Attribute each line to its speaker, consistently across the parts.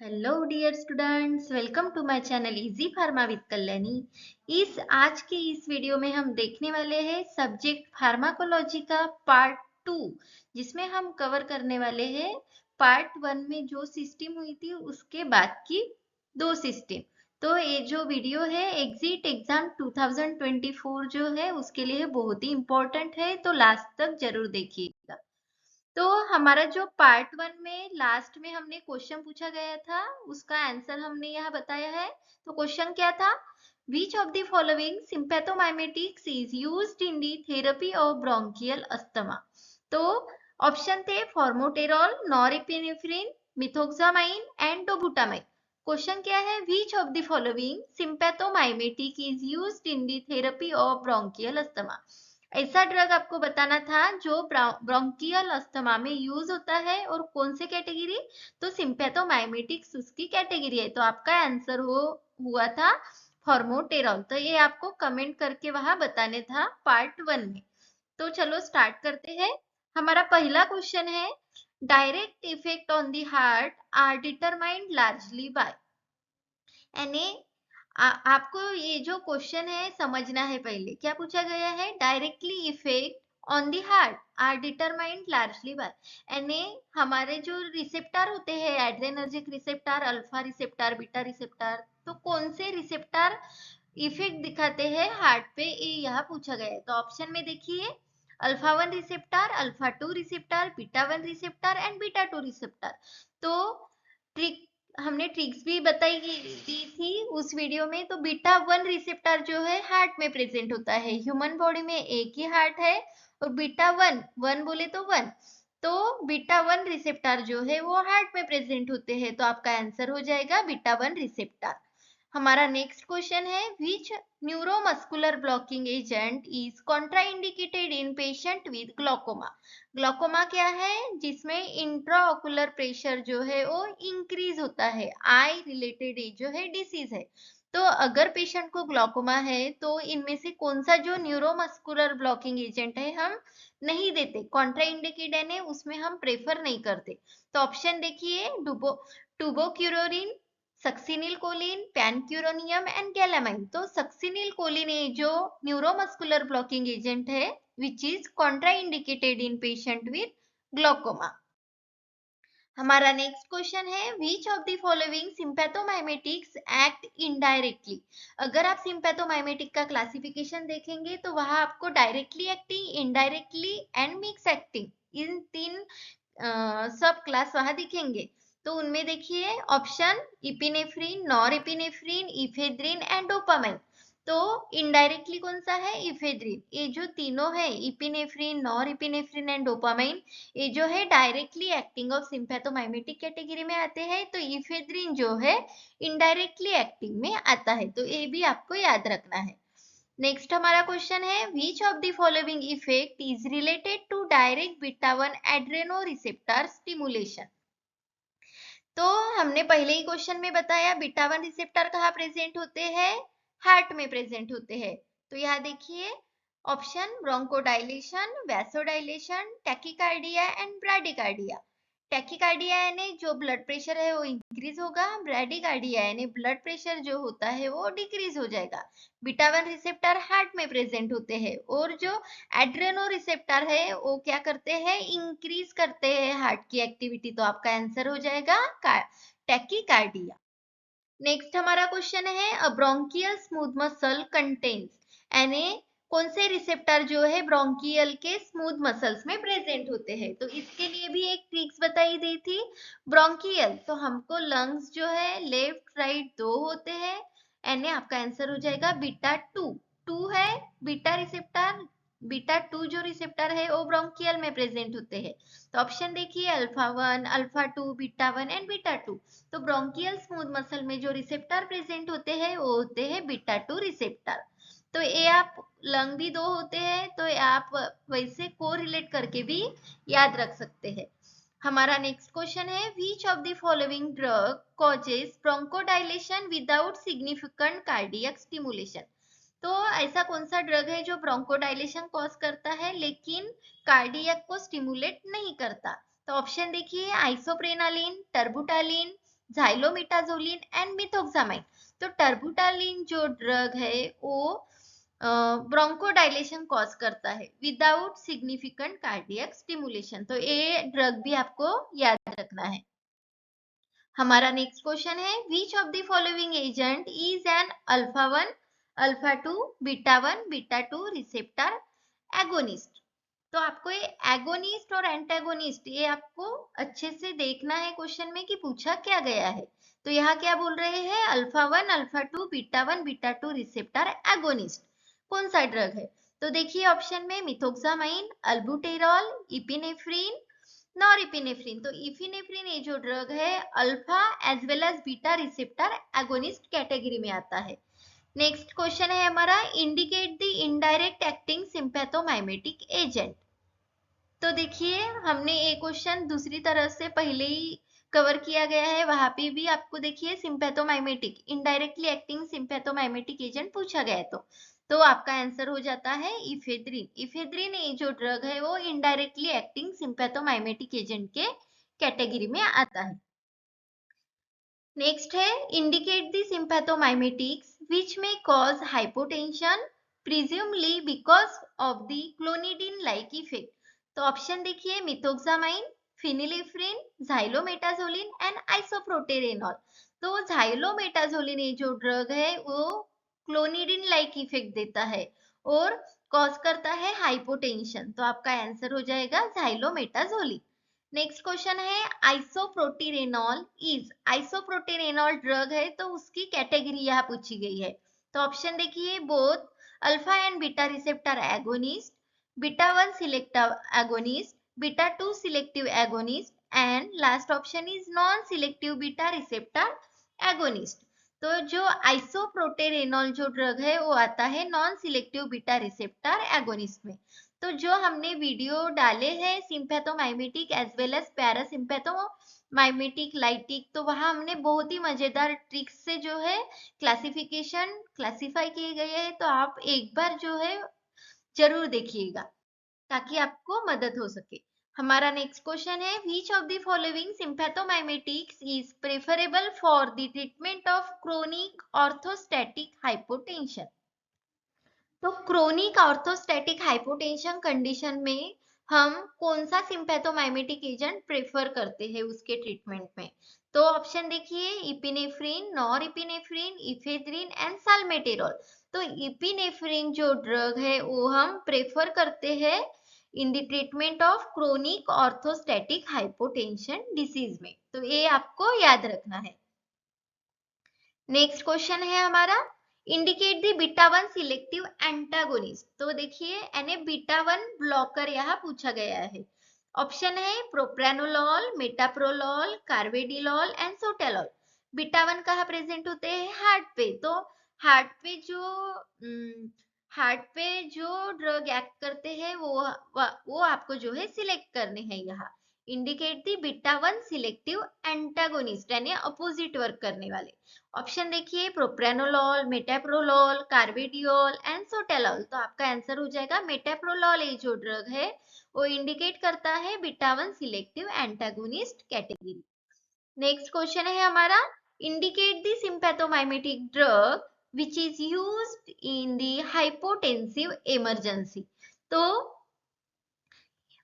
Speaker 1: Hello dear students, welcome to my channel Easy Pharma with Kalyani. आज के इस video में हम देखने वाले हैं सब्जेक्ट फार्माकोलॉजी का पार्ट 2, जिसमें हम कवर करने वाले हैं पार्ट 1 में जो सिस्टम हुई थी उसके बाद की दो सिस्टम। तो ये जो वीडियो है एग्जिट एग्जाम 2024 जो है उसके लिए बहुत ही इम्पोर्टेंट है, तो लास्ट तक जरूर देखिएगा। तो हमारा जो पार्ट 1 में लास्ट में हमने क्वेश्चन पूछा गया था, उसका आंसर हमने यहाँ बताया है। तो क्वेश्चन क्या था? Which of the following sympathomimetics is used in the therapy of bronchial asthma? तो ऑप्शन थे formoterol, norepinephrine, methoxamine and dobutamine. Question क्या है? Which of the following sympathomimetic is used in the therapy of bronchial asthma? ऐसा drug आपको बताना था जो bronchial asthma में यूज होता है, और कौन से कैटेगरी? तो सिंपैथोमाइमेटिक्स उसकी कैटेगरी है। तो आपका आंसर हुआ था फॉर्मोटेरॉल। तो ये आपको कमेंट करके वहां बताने था पार्ट 1 में। तो चलो स्टार्ट करते हैं। हमारा पहला क्वेश्चन है, direct effect on the heart are determined largely by. यानी आपको ये जो क्वेश्चन है समझना है। पहले क्या पूछा गया है? Directly effect on the heart are determined largely by, यानी हमारे जो रिसेप्टर होते हैं adrenergic receptor, alpha receptor, beta receptor, तो कौन से रिसेप्टर इफेक्ट दिखाते हैं हार्ट पे, ये यहाँ पूछा गया है। तो ऑप्शन में देखिए, alpha 1 receptor, alpha 2 receptor, beta 1 receptor and beta 2 receptor. तो ट्रिक हमने ट्रिक्स भी दी थी उस वीडियो में। तो बीटा 1 रिसेप्टर जो है हार्ट में प्रेजेंट होता है। ह्यूमन बॉडी में एक ही हार्ट है, और बीटा 1 1 बोले तो 1, तो बीटा 1 रिसेप्टर जो है वो हार्ट में प्रेजेंट होते हैं। तो आपका आंसर हो जाएगा बीटा 1 रिसेप्टर। हमारा नेक्स्ट क्वेश्चन है, which neuromuscular blocking agent is contraindicated in patient with glaucoma? Glaucoma क्या है? जिसमें इंट्राओकुलर प्रेशर जो है वो इंक्रीज होता है, आई रिलेटेड जो है डिसीज है। तो अगर पेशेंट को ग्लोकोमा है तो इनमें से कौन सा जो न्यूरोमस्कुलर ब्लॉकिंग एजेंट है हम नहीं देते, कॉन्ट्राइंडिकेटेड है, उसमें हम प्रेफर नहीं करते। तो ऑप्शन देखिए, tubocurarine, succinyl choline, pancuronium and gallamine. तो सक्सिनिल कोलिन ये जो न्यूरोमस्कुलर ब्लॉकिंग एजेंट है which is contraindicated in patient with glaucoma. हमारा नेक्स्ट क्वेश्चन है, which of the following sympathomimetics act indirectly? अगर आप सिंपैथोमाइमेटिक का क्लासिफिकेशन देखेंगे तो वहां आपको directly acting, indirectly and mixed acting, इन तीन सब क्लास वहां दिखेंगे। तो उनमें देखिए option epinephrine, norepinephrine, ephedrine and dopamine. तो इनडायरेक्टली कौन सा है? इफेद्रिन। ये जो तीनों है epinephrine, nor epinephrine and dopamine, ये जो है directly acting of sympathomimetic category में आते हैं। तो इफेद्रिन जो है इनडायरेक्टली एक्टिंग में आता है। तो ये भी आपको याद रखना है। नेक्स्ट हमारा क्वेश्चन है, which of the following effect is related to direct beta 1 adreno receptor stimulation? तो हमने पहले ही क्वेश्चन में बताया बीटा 1 रिसेप्टर कहाँ प्रेजेंट होते हैं? हार्ट में प्रेजेंट होते हैं। तो यहाँ देखिए option, bronchodilation, vasodilation, tachycardia and bradycardia. Tachycardia यानी जो ब्लड प्रेशर है वो इंक्रीज होगा, ब्राडिकार्डिया यानी ब्लड प्रेशर जो होता है वो डिक्रीज हो जाएगा। बीटा 1 रिसेप्टर हार्ट में प्रेजेंट होते हैं, और जो एड्रेनो रिसेप्टर है वो क्या करते हैं? इंक्रीज करते हैं हार्ट की एक्टिविटी। तो आपका आंसर हो जाएगा टैकीकार्डिया। नेक्स्ट हमारा क्वेश्चन है, अ ब्रोंकियल स्मूथ मसल कंटेन्स, यानी कौन से रिसेप्टर जो है ब्रोंकियल के स्मूथ मसल्स में प्रेजेंट होते हैं? तो इसके लिए भी एक ट्रिक्स बताई दी थी। ब्रोंकियल तो हमको लंग्स जो है लेफ्ट राइट दो होते हैं, यानी आपका आंसर हो जाएगा बीटा 2। 2 है बीटा रिसेप्टर, बीटा 2 जो रिसेप्टर है वो ब्रोंकियल में प्रेजेंट होते हैं। तो ऑप्शन देखिए, alpha 1, alpha 2, beta 1 and beta 2। तो ब्रोंकियल स्मूथ मसल में जो रिसेप्टर प्रेजेंट होते हैं वो होते हैं बीटा 2 रिसेप्टर। तो ये आप लंग भी दो होते हैं, तो ये आप वैसे को रिलेट करके भी याद रख सकते हैं। हमारा नेक्स्ट क्वेश्चन है, which of the following drug causes ब्रोंकोडाइलेशन without significant cardiac stimulation? तो ऐसा कौन सा ड्रग है जो ब्रोंकोडाइलेशन कॉज करता है लेकिन कार्डियक को स्टिमुलेट नहीं करता? तो ऑप्शन देखिए, आइसोप्रेनालिन, टर्बुटालिन, झाइलोमेटाजोलिन एंड मिथोक्सामाइन। तो टर्बुटालिन जो ड्रग है वो ब्रोंकोडाइलेशन कॉज करता है विदाउट सिग्निफिकेंट कार्डियक स्टिमुलेशन। तो ये ड्रग भी आपको याद रखना है। हमारा नेक्स्ट क्वेश्चन है which of the following agent is an alpha 1 alpha 2 beta 1 beta 2 receptor agonist. तो आपको ये एगोनिस्ट और एंटागोनिस्ट ये आपको अच्छे से देखना है क्वेश्चन में कि पूछा क्या गया है। तो यहाँ क्या बोल रहे हैं, alpha 1 alpha 2 beta 1 beta 2 receptor agonist कौन सा ड्रग है। तो देखिए ऑप्शन में मिथोक्सामाइन, अल्बुटेरॉल, इपिनेफ्रिन, नॉरएपिनेफ्रिन। तो इपिनेफ्रिन ये जो ड्रग है alpha as well as beta receptor agonist category में आता है। नेक्स्ट क्वेश्चन है हमारा indicate the indirect acting sympathomimetic agent. तो देखिए हमने ये क्वेश्चन दूसरी तरह से पहले ही कवर किया गया है, वहां पे भी आपको देखिए sympathomimetic indirectly acting sympathomimetic agent पूछा गया है। तो आपका आंसर हो जाता है इफेद्रिन। इफेद्रिन ये जो ड्रग है वो इनडायरेक्टली एक्टिंग सिंपैथोमाइमेटिक एजेंट के कैटेगरी में आता है। नेक्स्ट है इंडिकेट द सिंपैथोमाइमेटिक्स व्हिच में cause hypotension presumably because of the clonidine like effect. तो ऑप्शन देखिए मिथोक्सामाइन, फिनिलेफ्रिन, झाइलोमेटाजोलिन एंड आइसोप्रोटेरेनॉल। तो झाइलोमेटाजोलिन ये जो ड्रग है वो क्लोनिडिन लाइक इफेक्ट देता है और कॉज करता है हाइपोटेंशन। तो आपका आंसर हो जाएगा झाइलोमेटाजोलिन। नेक्स्ट क्वेश्चन है आइसोप्रोटीरेनॉल इज, आइसोप्रोटीरेनॉल ड्रग है तो उसकी कैटेगरी यहाँ पूछी गई है। तो ऑप्शन देखिए both alpha and beta receptor agonist, beta 1 selective agonist, beta 2 selective agonist and last option is non selective beta receptor agonist. तो जो आइसोप्रोटेरेनॉल जो ड्रग है वो आता है non selective beta receptor agonist में। तो जो हमने वीडियो डाले हैं sympathomimetic as well as parasympathomimetic lytic, तो वहां हमने बहुत ही मजेदार ट्रिक्स से जो है क्लासिफाई किए गए हैं। तो आप एक बार जो है जरूर देखिएगा ताकि आपको मदद हो सके। हमारा नेक्स्ट क्वेश्चन है which of the following sympathomimetics is preferable for the treatment of chronic orthostatic hypotension. तो क्रोनिक ऑर्थोस्टैटिक हाइपोटेंशन कंडीशन में हम कौन सा सिंपैथोमाइमेटिक एजेंट प्रेफर करते हैं उसके ट्रीटमेंट में। तो ऑप्शन देखिए इपिनेफ्रिन, नॉरएपिनेफ्रिन, इफेद्रिन एंड साल्मेटेरॉल। तो इपिनेफ्रिन जो ड्रग है वो हम प्रेफर करते हैं इन the treatment of chronic orthostatic hypotension disease में। तो ये आपको याद रखना है। नेक्स्ट क्वेश्चन है हमारा indicate the beta 1 selective antagonist. तो देखिए यानी बीटा 1 ब्लॉकर यहाँ पूछा गया है। ऑप्शन है प्रोप्रानोलॉल, मेटाप्रोलॉल, कार्वेडिलॉल एंड सोटेलॉल। बीटा 1 कहाँ प्रेजेंट होते हैं, हार्ट पे। तो हार्ट पे जो ड्रग एक्ट करते हैं वो आपको जो है सिलेक्ट करने हैं। यहाँ इंडिकेट दी बीटा 1 सिलेक्टिव एंटागोनिस्ट यानी अपोजिट वर्क करने वाले। ऑप्शन देखिए प्रोप्रानोलॉल, मेटाप्रोलॉल, कार्वेडियोल एंड सोटेलॉल। तो आपका आंसर हो जाएगा मेटाप्रोलॉल। ये जो ड्रग है वो इंडिकेट करता है beta 1 selective antagonist category. Next question है हमारा indicate the sympathomimetic drug which is used in the hypotensive emergency। तो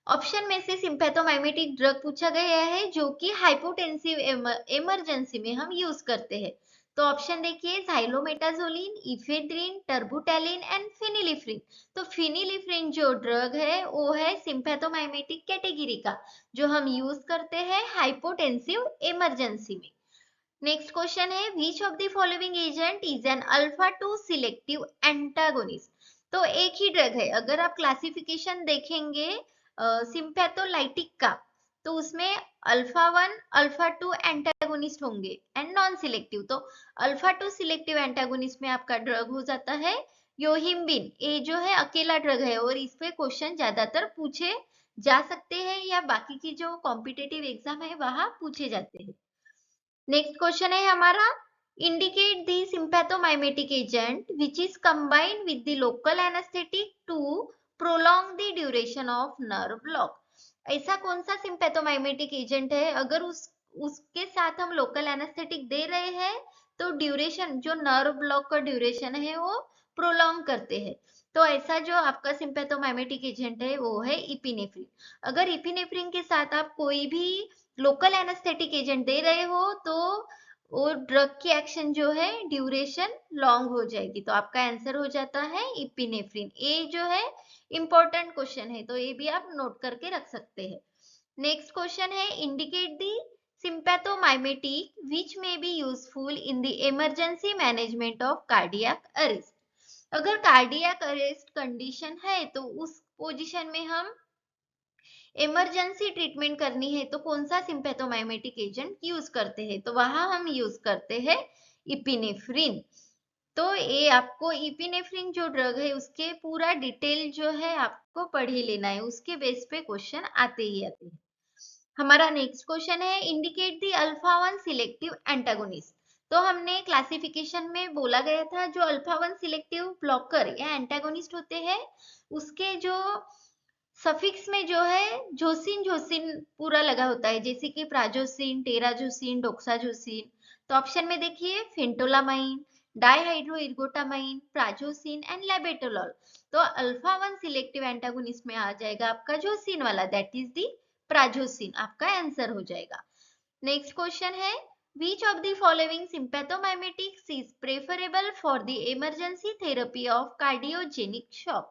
Speaker 1: ऑप्शन में से सिंपैथोमाइमेटिक ड्रग पूछा गया है जो कि हाइपोटेंसिव इमरजेंसी में हम यूज करते हैं। तो ऑप्शन देखिए झाइलोमेटाजोलिन, इफेद्रिन, टर्बुटैलिन एंड फिनिलिफ्रिन। तो फिनिलिफ्रिन जो ड्रग है वो है सिंपैथोमाइमेटिक कैटेगरी का जो हम यूज करते हैं हाइपोटेंसिव इमरजेंसी में। नेक्स्ट क्वेश्चन है which of the following agent is an alpha 2 selective antagonist. तो एक ही ड्रग है, अगर आप क्लासिफिकेशन देखेंगे सिंपैथोलाइटिक का तो उसमें अल्फा 1 अल्फा 2 एंटागोनिस्ट होंगे एंड नॉन सिलेक्टिव। तो अल्फा 2 सिलेक्टिव एंटागोनिस्ट में आपका ड्रग हो जाता है योहिम्बिन। ये जो है अकेला ड्रग है और इस पे क्वेश्चन ज्यादातर पूछे जा सकते हैं या बाकी की जो कॉम्पिटेटिव एग्जाम है वहां पूछे जाते हैं। नेक्स्ट क्वेश्चन है हमारा indicate the sympathomimetic agent which is combined with the local anaesthetic to prolong the duration of nerve block. ऐसा कौन सा सिंपैथोमाइमेटिक एजेंट है अगर उसके साथ हम लोकल एनेस्थेटिक दे रहे हैं तो ड्यूरेशन, जो नर्व ब्लॉक का ड्यूरेशन है वो प्रोलॉन्ग करते हैं। तो ऐसा जो आपका सिंपैथोमाइमेटिक एजेंट है वो है इपिनेफ्रिन। अगर इपिनेफ्रिन के साथ आप कोई भी लोकल एनेस्थेटिक एजेंट दे रहे हो तो वो ड्रग की एक्शन जो है ड्यूरेशन लॉन्ग हो जाएगी। तो आपका आंसर हो जाता है इपिनेफ्रिन। ये जो है इंपॉर्टेंट क्वेश्चन है, तो ये भी आप नोट करके रख सकते हैं। नेक्स्ट क्वेश्चन है indicate the sympathomimetic which may be useful in the emergency management of cardiac arrest। अगर कार्डियक अरेस्ट कंडीशन है तो उस पोजीशन में हम इमरजेंसी ट्रीटमेंट करनी है तो कौन सा सिंपैथोमाइमेटिक एजेंट यूज करते हैं, तो वहां हम यूज करते हैं इपिनेफ्रिन। तो ये आपको इपिनेफ्रिन जो ड्रग है उसके पूरा डिटेल जो है आपको पढ़ ही लेना है, उसके बेस पे क्वेश्चन आते ही आते हैं। हमारा नेक्स्ट क्वेश्चन है indicate the alpha 1 selective antagonist. तो हमने क्लासिफिकेशन में बोला गया था जो अल्फा 1 सिलेक्टिव ब्लॉकर या एंटागोनिस्ट होते हैं उसके जो सफिक्स में जो है जोसिन जोसिन पूरा लगा होता है, जैसे कि प्राजोसिन, टेराजोसिन, डोक्साजोसिन। तो ऑप्शन में देखिए फेंटोलामाइन, डाइहाइड्रोइर्गोटामाइन, प्राजोसिन एंड लेबेटोलॉल। तो अल्फा 1 सिलेक्टिव एंटागोनिस्ट में आ जाएगा आपका जोसिन वाला, दैट इज दी प्राजोसिन, आपका आंसर हो जाएगा। नेक्स्ट क्वेश्चन है which of the following sympathomimetics is preferable for the emergency therapy of cardiogenic shock।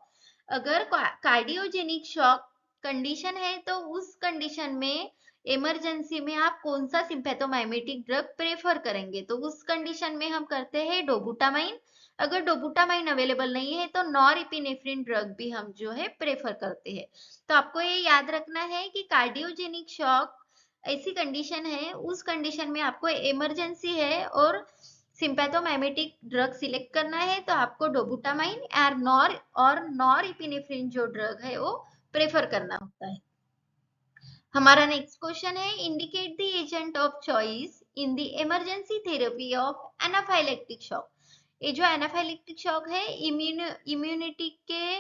Speaker 1: अगर कार्डियोजेनिक शॉक कंडीशन है तो उस कंडीशन में इमरजेंसी में आप कौन सा सिंपैथोमाइमेटिक ड्रग प्रेफर करेंगे, तो उस कंडीशन में हम करते हैं डोबुटामाइन। अगर डोबुटामाइन अवेलेबल नहीं है तो नॉरएपिनेफ्रिन ड्रग भी हम जो है प्रेफर करते हैं। तो आपको ये याद रखना है कि कार्डियोजेनिक शॉक ऐसी कंडीशन है, उस कंडीशन में आपको इमरजेंसी है और सिंपैथोमाइमेटिक ड्रग सिलेक्ट करना है तो आपको डोबुटामाइन और नॉरएपिनेफ्रिन जो ड्रग है वो प्रेफर करना होता है। हमारा नेक्स्ट क्वेश्चन है indicate the agent of choice in the emergency therapy of anaphylactic shock. ये जो एनाफाइलेक्टिक शॉक है इम्यूनिटी के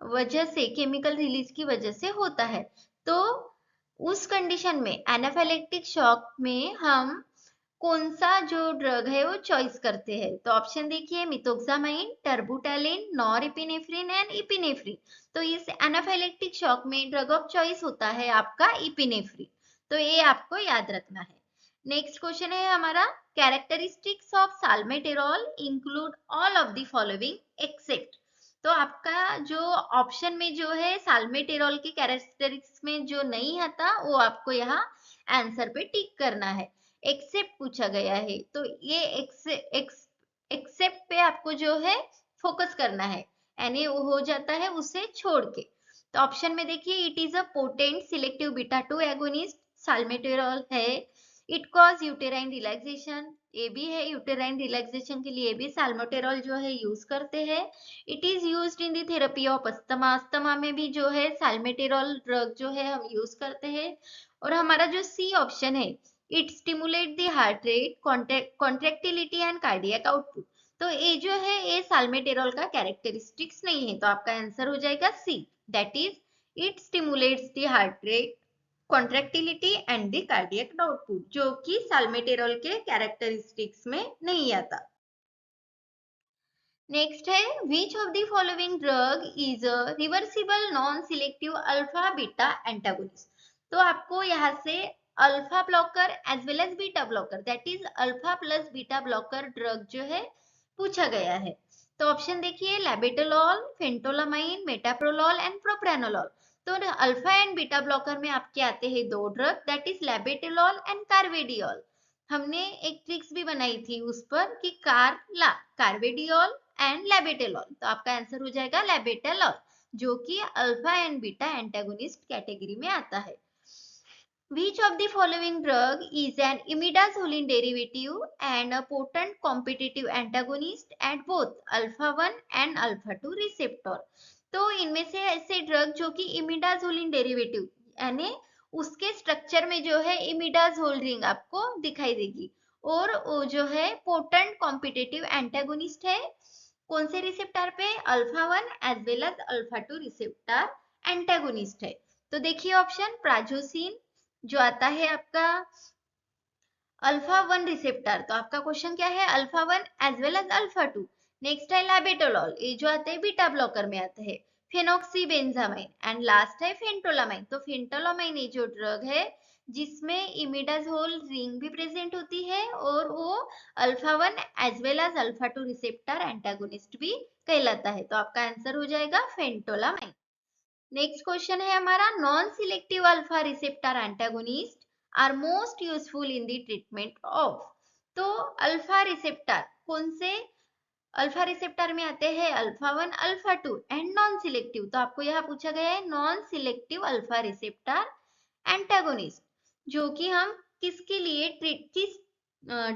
Speaker 1: वजह से, केमिकल रिलीज की वजह से होता है। तो उस कंडीशन में एनाफाइलेक्टिक शॉक में हम कौन सा जो ड्रग है वो चॉइस करते हैं, तो ऑप्शन देखिए मिथोक्सामाइन, टर्बुटैलिन, नॉरएपिनेफ्रिन एंड इपिनेफ्रिन। तो इस एनाफाइलेक्टिक शॉक में ड्रग ऑफ चॉइस होता है आपका इपिनेफ्रिन। तो ये आपको याद रखना है। नेक्स्ट क्वेश्चन है हमारा characteristics of salmeterol include all of the following except. तो आपका जो ऑप्शन में जो है साल्मेटेरॉल के कैरेक्टरिस्टिक्स में जो नहीं आता वो आपको यहाँ आंसर पे टिक करना है। एक्सेप्ट पूछा गया है तो ये एक्सेप्ट पे आपको जो है फोकस करना है, यानी वो हो जाता है उसे छोड़ के। तो ऑप्शन में देखिए it is a potent selective beta 2 agonist, salmeterol है। इट कॉज यूटेराइन रिलैक्सेशन, ये भी है, यूटेराइन रिलैक्सेशन के लिए भी साल्मेटेरॉल जो है यूज करते हैं। It is used in the therapy of asthma, asthma में भी जो है साल्मेटेरॉल ड्रग जो है हम यूज करते हैं। और हमारा जो सी ऑप्शन है it stimulate the heart rate, contractility and cardiac output. तो ये जो है ये साल्मेटेरॉल का कैरेक्टरिस्टिक्स नहीं है, तो आपका आंसर हो जाएगा C, that is it stimulates the heart rate, contractility and the cardiac output, जो कि साल्मेटेरॉल के कैरेक्टरिस्टिक्स में नहीं आता। नेक्स्ट है which of the following drug is a reversible non selective alpha beta antagonist. तो आपको यहाँ से alpha blocker as well as beta blocker, that is alpha plus beta blocker drug जो है पूछा गया है। तो ऑप्शन देखिए लेबेटोलॉल, फेंटोलामाइन, मेटाप्रोलॉल एंड प्रोप्रानोलॉल। तो अल्फा एंड बीटा ब्लॉकर में आपके आते हैं दो ड्रग, दैट इज लेबेटोलॉल एंड कार्वेडियोल। हमने एक ट्रिक्स भी बनाई थी उस पर कि कार्वेडियोल एंड लेबेटोलॉल, तो आपका आंसर हो जाएगा लेबेटोलॉल, जो कि alpha and beta antagonist category में आता है। Which of the following drug is an imidazoline derivative and a potent competitive antagonist at both alpha 1 and alpha 2 receptor। तो इनमें से ऐसे ड्रग जो कि इमिडाजोलिन डेरिवेटिव यानी उसके स्ट्रक्चर में जो है इमिडाजोल रिंग आपको दिखाई देगी, और वो जो है पोटेंट कॉम्पिटिटिव एंटागोनिस्ट है कौन से रिसेप्टर पे, alpha 1 as well as alpha 2 receptor antagonist है। तो देखिए ऑप्शन प्राजोसिन जो आता है आपका अल्फा 1 रिसेप्टर, तो आपका क्वेश्चन क्या है, alpha 1 as well as alpha 2। Next है लाबेटोलॉल, ये जो आते हैं बीटा ब्लॉकर में आते हैं। फेनॉक्सीबेंजामाइन एंड लास्ट है फेंटोलामाइन। तो फेंटोलामाइन ये जो ड्रग है जिसमें इमिडाजोल रिंग भी प्रेजेंट होती है और वो alpha 1 as well as alpha 2 receptor antagonist भी कहलाता है। तो आपका आंसर हो जाएगा फेंटोलामाइन। नेक्स्ट क्वेश्चन है हमारा, non selective alpha receptor antagonist are most useful in the treatment of. तो अल्फा रिसेप्टर कौन से अल्फा रिसेप्टर में आते हैं, alpha 1 alpha 2 and non selective. तो आपको यहाँ पूछा गया है non selective alpha receptor antagonist, जो कि हम किसके लिए किस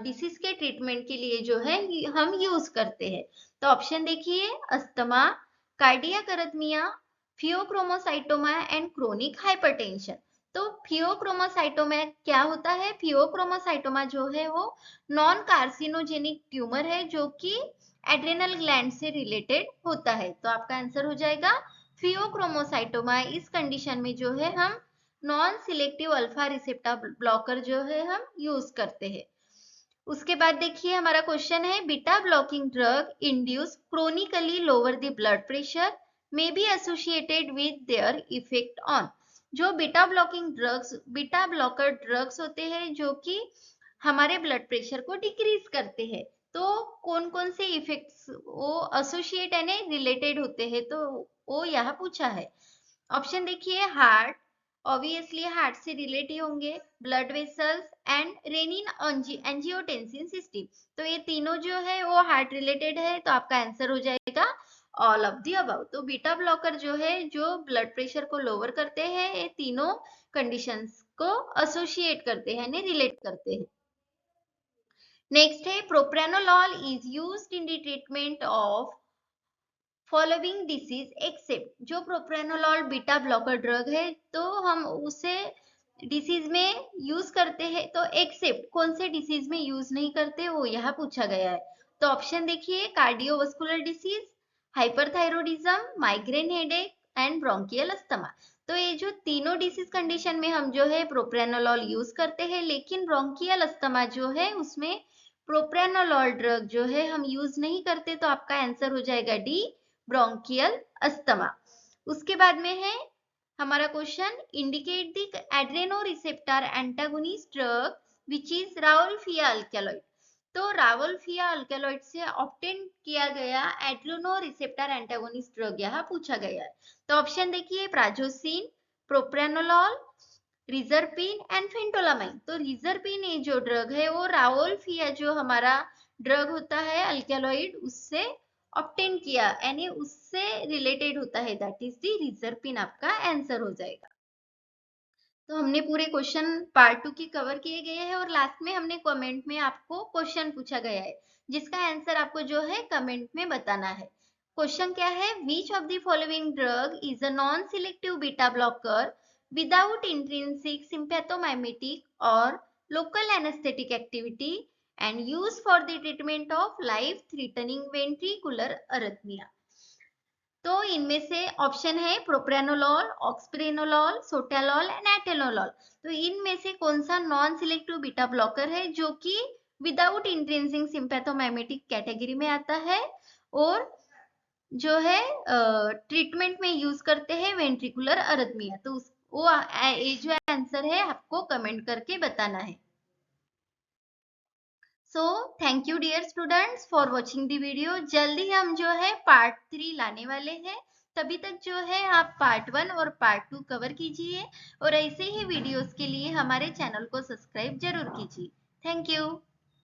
Speaker 1: डिसीज के ट्रीटमेंट के लिए जो है हम यूज करते हैं। तो ऑप्शन देखिए, asthma, cardiac arrhythmia, phaeochromocytoma and chronic hypertension. तो फियोक्रोमोसाइटोमा क्या होता है, फियोक्रोमोसाइटोमा जो है वो नॉन कार्सिनोजेनिक ट्यूमर है जो कि एड्रेनल ग्लैंड से रिलेटेड होता है। तो आपका आंसर हो जाएगा फियोक्रोमोसाइटोमा। इस कंडीशन में जो है हम non selective alpha receptor blocker जो है हम यूज करते हैं। उसके बाद देखिए हमारा क्वेश्चन है, beta blocking drug induce chronically lower the blood pressure may be associated with their effect on. जो beta blocking drugs, beta blocker drugs होते हैं जो कि हमारे ब्लड प्रेशर को डिक्रीज करते हैं, तो कौन कौन से इफेक्ट्स वो एसोसिएट यानी रिलेटेड होते हैं, तो वो यहाँ पूछा है। ऑप्शन देखिए, हार्ट, ऑब्वियसली हार्ट से रिलेटेड होंगे, blood vessels and renin angiotensin system. तो ये तीनों जो है वो हार्ट रिलेटेड है। तो आपका आंसर हो जाएगा ऑल ऑफ दी अबव। तो बीटा ब्लॉकर जो है जो ब्लड प्रेशर को लोअर करते हैं, ये तीनों कंडीशंस को एसोसिएट करते हैं यानी रिलेट करते हैं। नेक्स्ट है, propranolol is used in the treatment of following disease except. जो प्रोप्रानोलॉल बीटा ब्लॉकर ड्रग है तो हम उसे डिसीज में यूज करते हैं, तो एक्सेप्ट कौन से डिसीज में यूज नहीं करते वो यहाँ पूछा गया है। तो ऑप्शन देखिए, cardiovascular disease, hyperthyroidism, migraine headache and bronchial asthma. तो ये जो तीनों डिसीज कंडीशन में हम जो है प्रोप्रानोलॉल यूज करते हैं, लेकिन ब्रोंकियल अस्थमा जो है उसमें प्रोप्रानोलॉल ड्रग जो है हम यूज नहीं करते। तो आपका आंसर हो जाएगा डी, ब्रोंकियल अस्थमा। उसके बाद में है हमारा question, indicate the Adreno receptor antagonist drug which is rauwolfia alkaloid. तो रावोल्फिया अल्कलॉइड से ऑब्टेन किया गया एड्रेनो रिसेप्टर एंटागोनिस्ट ड्रग यहाँ पूछा गया है। तो ऑप्शन देखिए, प्राजोसिन, प्रोप्रानोलॉल, रिजरपिन एंड फेंटोलामाइन। तो रिजरपिन ये जो ड्रग है वो रावोल्फिया जो हमारा ड्रग होता है अल्कलॉइड उससे ऑब्टेन किया यानी उससे रिलेटेड होता है, दैट इज द रिजरपिन। आपका आंसर हो जाएगा। तो हमने पूरे क्वेश्चन पार्ट 2 की कवर किए गए हैं और लास्ट में हमने कमेंट में आपको क्वेश्चन पूछा गया है जिसका आंसर आपको जो है कमेंट में बताना है। क्वेश्चन क्या है, which of the following drug is a non selective beta blocker without intrinsic sympathomimetic और local anaesthetic activity and used for the treatment of life threatening ventricular arrhythmia। तो इनमें से ऑप्शन है प्रोप्रानोलॉल, ऑक्सप्रेनोलॉल, सोटालॉल एंड एटेनोलॉल। तो इनमें से कौन सा नॉन सिलेक्टिव बीटा ब्लॉकर है जो कि विदाउट इंट्रिंसिक सिंपैथोमाइमेटिक कैटेगरी में आता है और जो है ट्रीटमेंट में यूज करते हैं वेंट्रिकुलर अरिथमिया। तो वो ये जो आंसर है आपको कमेंट करके बताना है। So thank you dear students for watching the video. जल्दी हम जो है पार्ट 3 लाने वाले हैं, तभी तक जो है आप पार्ट 1 और पार्ट 2 कवर कीजिए और ऐसे ही वीडियोस के लिए हमारे चैनल को सब्सक्राइब जरूर कीजिए। Thank you.